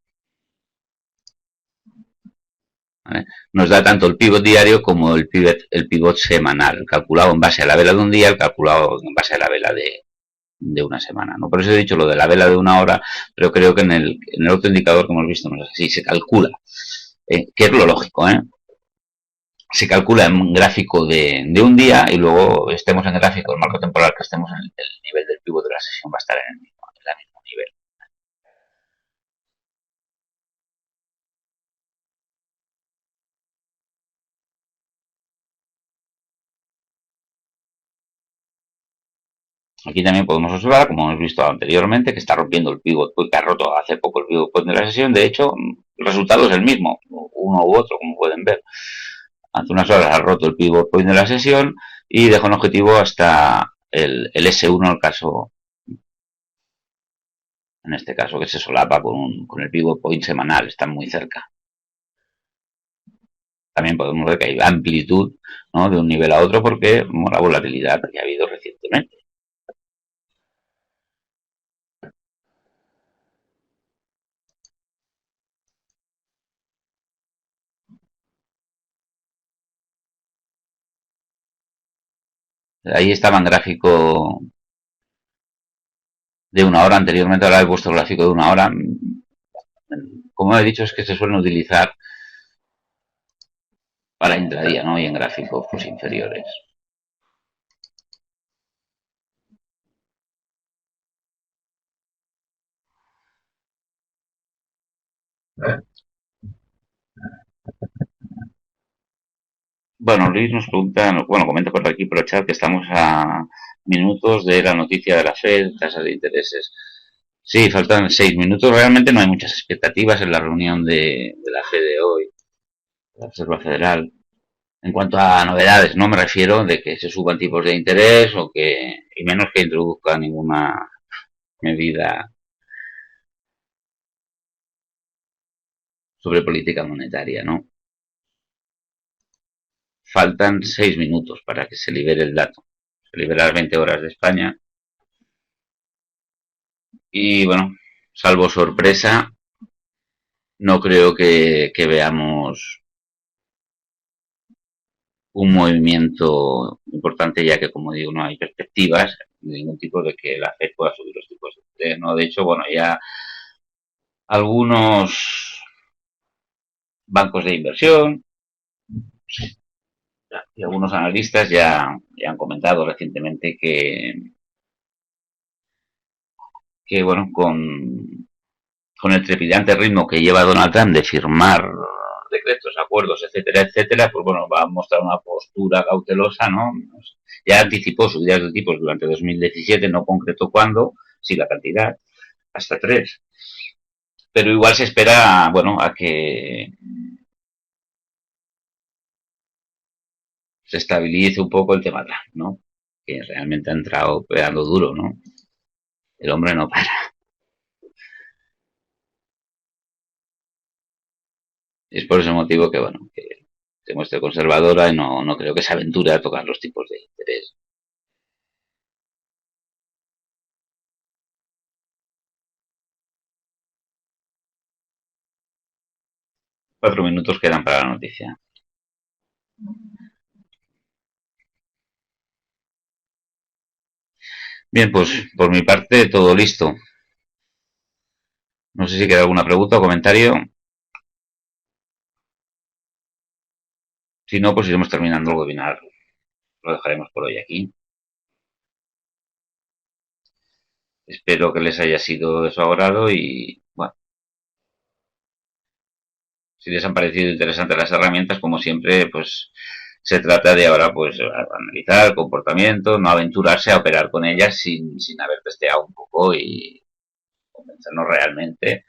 ¿vale? Nos da tanto el pivot diario como el pivot semanal, calculado en base a la vela de un día, el calculado en base a la vela de una semana, ¿no? Por eso he dicho lo de la vela de una hora, pero creo que en el otro indicador que hemos visto no es así, se calcula, que es lo lógico, ¿eh? Se calcula en un gráfico de un día y luego estemos en el gráfico, el marco temporal que estemos, en el nivel del pivot de la sesión va a estar en el mismo nivel. Aquí también podemos observar, como hemos visto anteriormente, que está rompiendo el pivot, que ha roto hace poco el pivot point de la sesión. De hecho, el resultado es el mismo, uno u otro, como pueden ver. Hace unas horas ha roto el pivot point de la sesión y deja un objetivo hasta el S1, en este caso, que se solapa con el pivot point semanal, están muy cerca. También podemos ver que hay amplitud, ¿no?, de un nivel a otro porque la volatilidad que ha habido recientemente. Ahí estaba en gráfico de una hora anteriormente, ahora he puesto gráfico de una hora. Como he dicho, es que se suelen utilizar para intradía, ¿no?, y en gráficos pues inferiores. Bueno, Luis nos pregunta, bueno, comenta por aquí por el chat que estamos a minutos de la noticia de la FED, tasas de intereses. Sí, faltan 6 minutos. Realmente no hay muchas expectativas en la reunión de la FED de hoy, la Reserva Federal. En cuanto a novedades, no me refiero de que se suban tipos de interés o que, y menos que introduzca ninguna medida sobre política monetaria, ¿no? Faltan 6 minutos para que se libere el dato. Se libera a las 20 horas de España. Y bueno, salvo sorpresa, no creo que veamos un movimiento importante, ya que, como digo, no hay perspectivas de ningún tipo de que la FED pueda subir los tipos de interés, ¿no? De hecho, bueno, ya algunos bancos de inversión y algunos analistas ya han comentado recientemente que bueno, con el trepidante ritmo que lleva Donald Trump de firmar decretos, acuerdos, etcétera, etcétera, pues bueno, va a mostrar una postura cautelosa, ¿no? Ya anticipó subidas de tipos durante 2017, no concretó cuándo, sí la cantidad, hasta 3. Pero igual se espera, bueno, a que se estabilice un poco el tema Trump, ¿no? Que realmente ha entrado pegando duro, ¿no? El hombre no para. Es por ese motivo que, bueno, que se muestre conservadora y no creo que se aventure a tocar los tipos de interés. 4 minutos quedan para la noticia. Bien, pues por mi parte todo listo. No sé si queda alguna pregunta o comentario. Si no, pues iremos terminando el webinar. Lo dejaremos por hoy aquí. Espero que les haya sido de su agrado y, bueno, si les han parecido interesantes las herramientas, como siempre, pues se trata de ahora pues analizar el comportamiento, no aventurarse a operar con ellas sin haber testeado un poco y convencernos realmente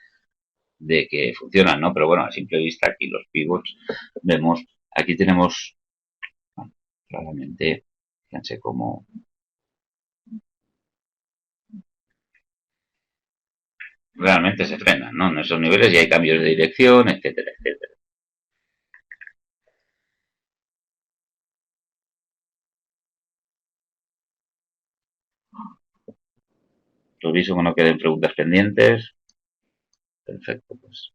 de que funcionan, ¿no? Pero bueno, a simple vista aquí los pivots vemos, aquí tenemos, bueno, claramente, fíjense cómo realmente se frenan, ¿no? En esos niveles ya hay cambios de dirección, etcétera, etcétera. Reviso que no queden preguntas pendientes. Perfecto, pues.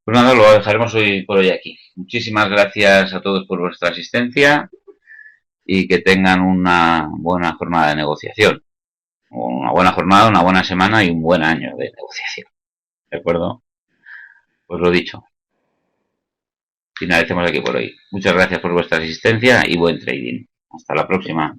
Pues nada, lo dejaremos hoy por hoy aquí. Muchísimas gracias a todos por vuestra asistencia y que tengan una buena jornada de negociación. Una buena jornada, una buena semana y un buen año de negociación. ¿De acuerdo? Pues lo dicho. Finalicemos aquí por hoy. Muchas gracias por vuestra asistencia y buen trading. Hasta la próxima.